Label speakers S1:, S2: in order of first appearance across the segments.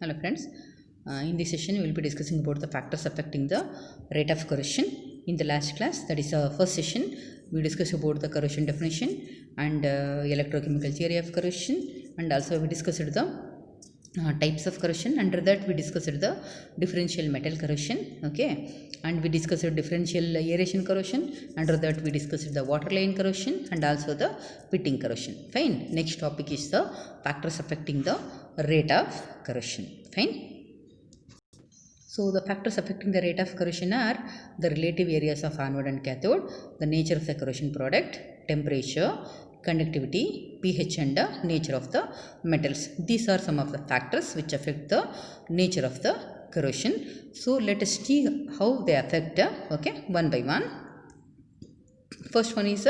S1: Hello friends, in this session we will be discussing about the factors affecting the rate of corrosion. In the last class, that is our first session, we discussed about the corrosion definition and electrochemical theory of corrosion, and also we discussed the types of corrosion. Under that we discussed the differential metal corrosion, okay, and we discussed differential aeration corrosion. Under that we discussed the water line corrosion and also the pitting corrosion. Fine. Next topic is the factors affecting the rate of corrosion. Fine. So the factors affecting the rate of corrosion are the relative areas of anode and cathode, the nature of the corrosion product, temperature, conductivity, pH and the nature of the metals. These are some of the factors which affect the nature of the corrosion. So let us see how they affect one by one. First one is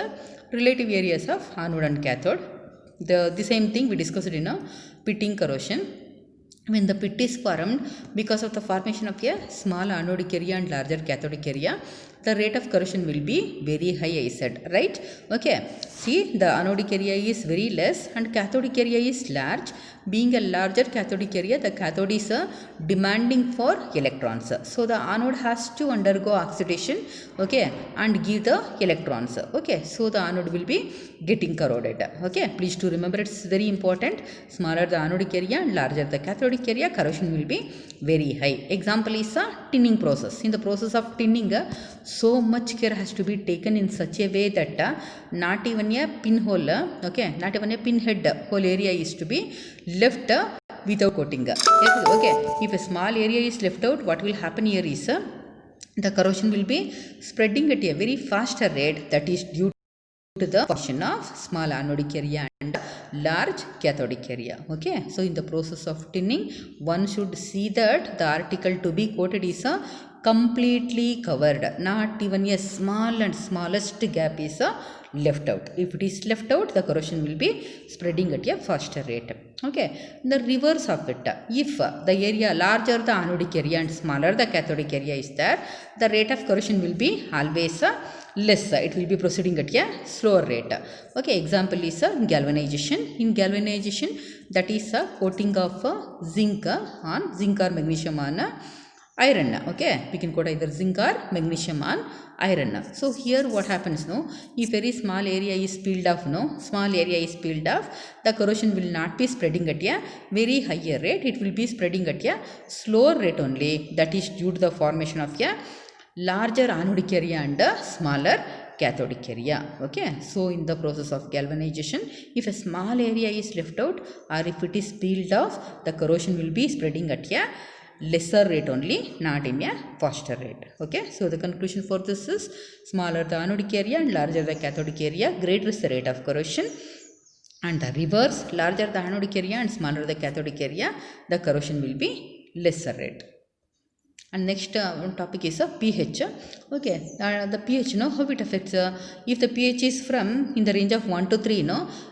S1: relative areas of anode and cathode. The same thing we discussed in a pitting corrosion. When the pit is formed because of the formation of a small anodic area and larger cathodic area, the rate of corrosion will be very high, I said, right? Okay. See, the anodic area is very less and cathodic area is large. Being a larger cathodic area, the cathode is demanding for electrons. So the anode has to undergo oxidation, okay, and give the electrons. Okay. So the anode will be getting corroded. Okay. Please to remember, it's very important. Smaller the anodic area and larger the cathodic area, corrosion will be very high. Example is a tinning process. In the process of tinning, so much care has to be taken in such a way that not even a pinhole, okay, not even a pinhead whole area is to be left without coating. Yes, okay. If a small area is left out, what will happen here is the corrosion will be spreading at a very faster rate, that is due to the formation of small anodic area and large cathodic area. Okay, so in the process of tinning, one should see that the article to be coated is completely covered, not even a small and smallest gap is left out. If it is left out, the corrosion will be spreading at a faster rate. Okay, the reverse of it, if the area larger the anodic area and smaller the cathodic area is there, the rate of corrosion will be always less. It will be proceeding at a slower rate. Okay, example is galvanization. In galvanization, that is coating of zinc or magnesium on iron. Okay, we can coat either zinc or magnesium on iron. So here what happens, if very small area is peeled off, the corrosion will not be spreading at a very higher rate. It will be spreading at a slower rate only. That is due to the formation of a larger anodic area and a smaller cathodic area. Okay, so in the process of galvanization, if a small area is left out or if it is peeled off, the corrosion will be spreading at a lesser rate only, not in a faster rate. Okay, so the conclusion for this is smaller the anodic area and larger the cathodic area, greater is the rate of corrosion. And the reverse, larger the anodic area and smaller the cathodic area, the corrosion will be lesser rate. And next topic is pH. Okay, the pH, how it affects. If the pH is from in the range of 1 to 3,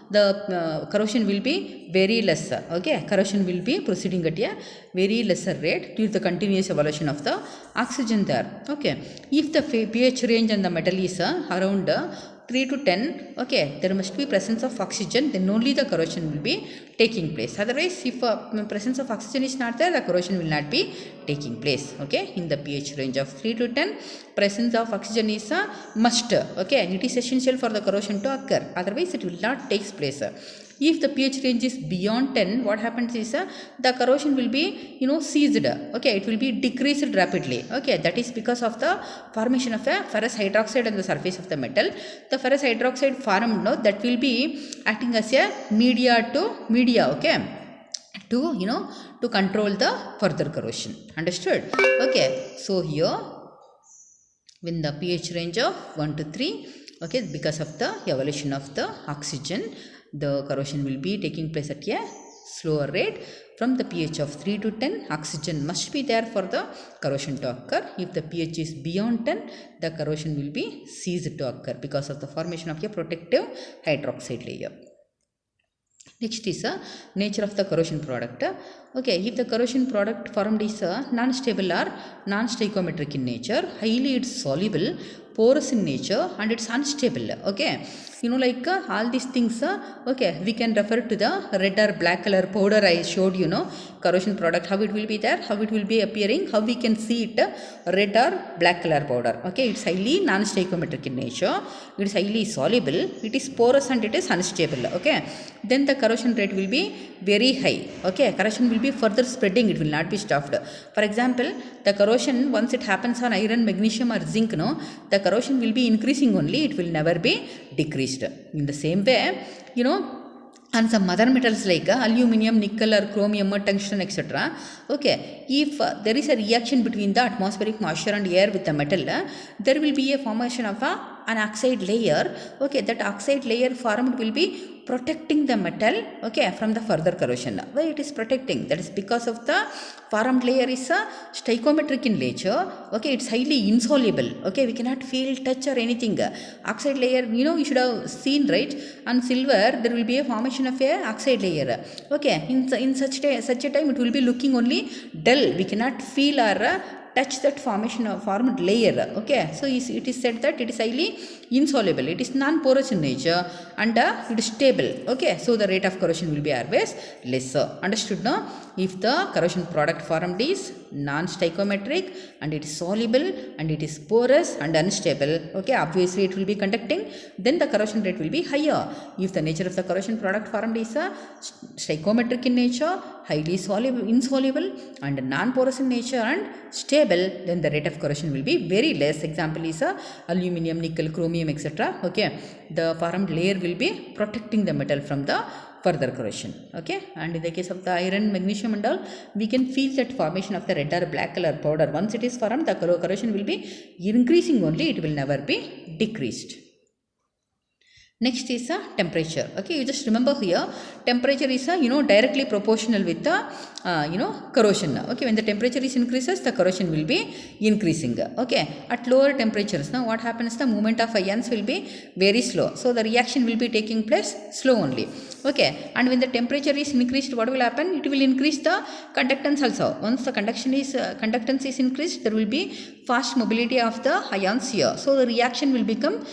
S1: the corrosion will be very less. Okay, corrosion will be proceeding at a very lesser rate due to the continuous evolution of the oxygen there. Okay, if the pH range and the metal is around 3 to 10, okay, there must be presence of oxygen, then only the corrosion will be taking place. Otherwise, if presence of oxygen is not there, the corrosion will not be taking place. Okay, in the pH range of 3 to 10, presence of oxygen is a must. Okay, it is essential for the corrosion to occur. Otherwise, it will not take place. If the pH range is beyond 10, what happens is the corrosion will be ceased. Okay, it will be decreased rapidly. Okay, that is because of the formation of a ferrous hydroxide on the surface of the metal. The ferrous hydroxide formed, that will be acting as a media, okay, to control the further corrosion. Understood? Okay, so here when the pH range of 1 to 3, okay, because of the evolution of the oxygen, the corrosion will be taking place at a slower rate. From the pH of 3 to 10, oxygen must be there for the corrosion to occur. If the pH is beyond 10, the corrosion will be ceased to occur because of the formation of a protective hydroxide layer. Next is nature of the corrosion product. Okay, if the corrosion product formed is non-stable or non-stoichiometric in nature, highly it's soluble, porous in nature and it's unstable. Okay, you know, like all these things, okay, we can refer to the red or black color powder I showed, you know, corrosion product, how it will be there, how it will be appearing, how we can see it, red or black color powder. Okay, it's highly non-stoichiometric in nature, it is highly soluble, it is porous and it is unstable. Okay, then the corrosion rate will be very high. Okay, corrosion will be further spreading, it will not be stopped. For example, the corrosion, once it happens on iron, magnesium or zinc, no, the corrosion will be increasing only, it will never be decreased. In the same way, you know, and some other metals like aluminum, nickel or chromium or tungsten, etc. Okay, if there is a reaction between the atmospheric moisture and air with the metal, there will be a formation of an oxide layer. Okay, that oxide layer formed will be protecting the metal, okay, from the further corrosion. Why it is protecting? That is because of the formed layer is stoichiometric in nature. Okay, it's highly insoluble. Okay, we cannot feel, touch or anything. Oxide layer, you know, you should have seen, right? On silver there will be a formation of a oxide layer. Okay, in such a time it will be looking only dull, we cannot feel or touch that formation of formed layer. Okay, so it is said that it is highly insoluble, it is non-porous in nature and it is stable. Okay, so the rate of corrosion will be always lesser. Understood now? If the corrosion product formed is non-stoichiometric and it is soluble and it is porous and unstable, okay, obviously it will be conducting, then the corrosion rate will be higher. If the nature of the corrosion product formed is stoichiometric in nature, highly soluble, insoluble and non-porous in nature and stable, then the rate of corrosion will be very less. Example is aluminum, nickel, chromium, etc. Okay, the formed layer will be protecting the metal from the further corrosion. Okay, and in the case of the iron, magnesium and all, we can feel that formation of the red or black color powder. Once it is formed, the corrosion will be increasing only, it will never be decreased. Next is temperature. Okay, you just remember here, temperature is you know, directly proportional with the you know, corrosion. Okay, when the temperature is increases, the corrosion will be increasing. Okay, at lower temperatures, now what happens, the movement of ions will be very slow, so the reaction will be taking place slow only. Okay, and when the temperature is increased, what will happen, it will increase the conductance also. Once the conductance is increased, there will be fast mobility of the ions here, so the reaction will become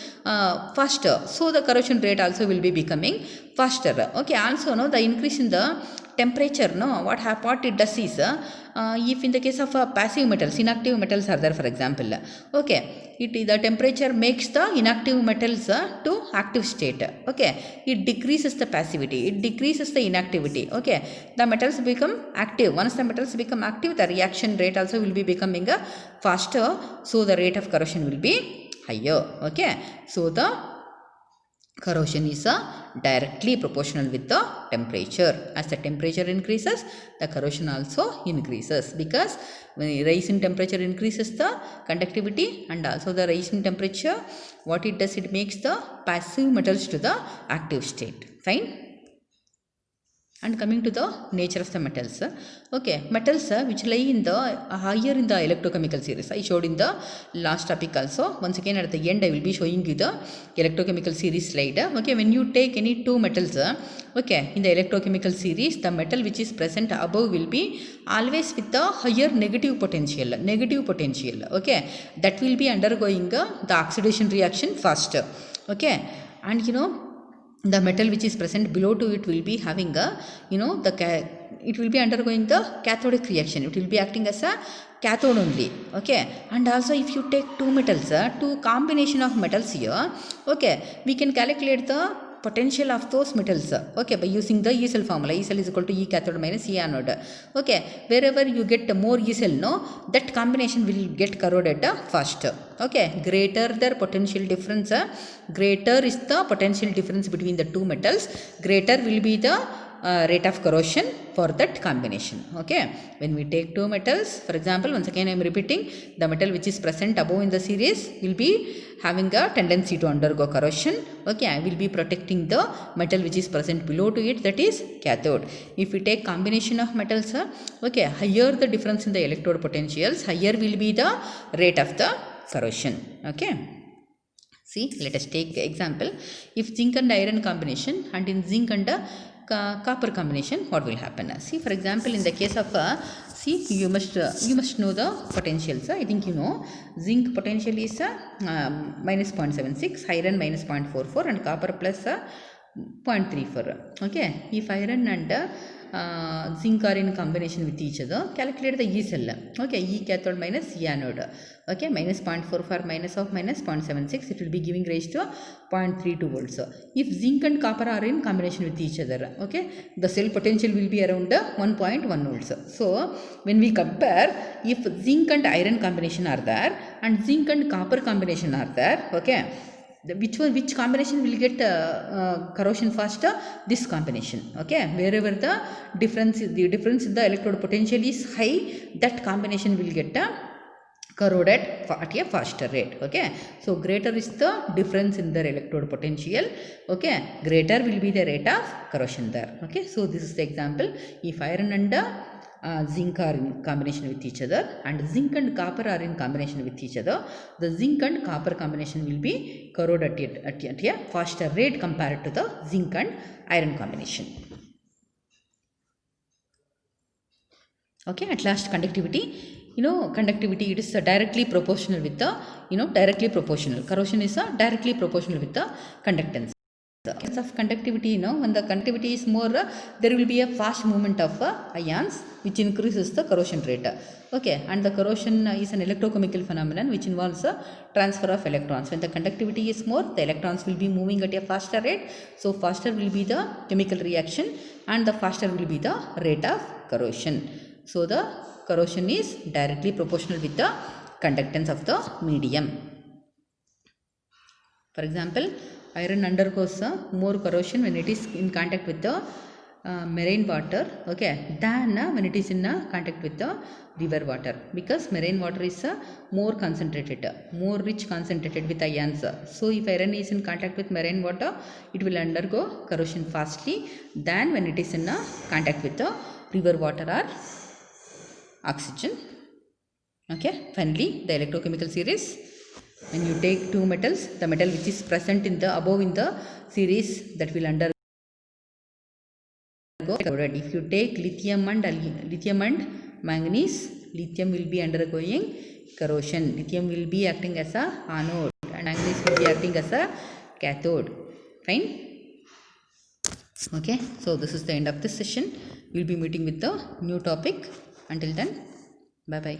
S1: faster, so the corrosion rate also will be becoming faster. Okay, also no, the increase in the temperature, no, what it does is if in the case of passive metals, inactive metals are there, for example, okay, the temperature makes the inactive metals to active state. Okay, it decreases the passivity, it decreases the inactivity. Okay, the metals become active. Once the metals become active, the reaction rate also will be becoming faster, so the rate of corrosion will be higher. Okay, so the corrosion is directly proportional with the temperature. As the temperature increases, the corrosion also increases, because when the rise in temperature increases the conductivity, and also the rise in temperature, what it does, it makes the passive metals to the active state. Fine. And coming to the nature of the metals, okay, metals which lie in the higher in the electrochemical series, I showed in the last topic also. Once again at the end I will be showing you the electrochemical series slide. Okay, when you take any two metals, okay, in the electrochemical series, the metal which is present above will be always with the higher negative potential. Okay, that will be undergoing the oxidation reaction faster. Okay, and you know, the metal which is present below to it will be having a, you know, it will be undergoing the cathodic reaction, it will be acting as a cathode only. Okay, and also if you take two metals, two combination of metals here, okay, we can calculate the potential of those metals, okay, by using the E cell formula. E cell is equal to E cathode minus E anode. Okay, wherever you get more E cell, no, that combination will get corroded faster. Okay, greater the potential difference, greater is the potential difference between the two metals, greater will be the rate of corrosion for that combination. Okay, when we take two metals, for example, once again I am repeating, the metal which is present above in the series will be having a tendency to undergo corrosion. Okay, I will be protecting the metal which is present below to it, that is cathode. If we take combination of metals, okay, higher the difference in the electrode potentials, higher will be the rate of the corrosion. Okay, see, let us take example. If zinc and iron combination, and in zinc and copper combination, what will happen? See, for example, in the case of see, you must know the potentials. I think you know zinc potential is minus 0.76, iron minus 0.44, and copper plus 0.34. Okay, if iron and zinc are in combination with each other, calculate the E cell. Okay, E cathode minus E anode. Okay, minus 0.44 minus of minus 0.76, it will be giving rise to 0.32 volts. If zinc and copper are in combination with each other, okay, the cell potential will be around 1.1 volts. So when we compare, if zinc and iron combination are there and zinc and copper combination are there, okay, which combination will get corrosion faster? This combination. Okay, wherever the difference in the electrode potential is high, that combination will get corroded at a faster rate. Okay, so greater is the difference in their electrode potential, okay, greater will be the rate of corrosion there. Okay, so this is the example. If iron and zinc are in combination with each other and zinc and copper are in combination with each other, the zinc and copper combination will be corroded at a faster rate compared to the zinc and iron combination. Okay, at last, conductivity. Conductivity, it is directly proportional with the, directly proportional. Corrosion is directly proportional with the conductance. The case of conductivity, when the conductivity is more, there will be a fast movement of ions, which increases the corrosion rate. Okay, and the corrosion is an electrochemical phenomenon which involves a transfer of electrons. When the conductivity is more, the electrons will be moving at a faster rate. So faster will be the chemical reaction and the faster will be the rate of corrosion. So the corrosion is directly proportional with the conductance of the medium. For example, iron undergoes more corrosion when it is in contact with the marine water, okay, than when it is in contact with the river water, because marine water is more concentrated, more rich concentrated with ions. So if iron is in contact with marine water, it will undergo corrosion fastly than when it is in contact with the river water or oxygen. Okay, finally the electrochemical series. When you take two metals, the metal which is present in the above in the series, that will undergo corroded. If you take lithium and manganese, lithium will be undergoing corrosion. Lithium will be acting as a anode and manganese will be acting as a cathode. Fine. Okay, so this is the end of this session. We will be meeting with the new topic. Until then, bye bye.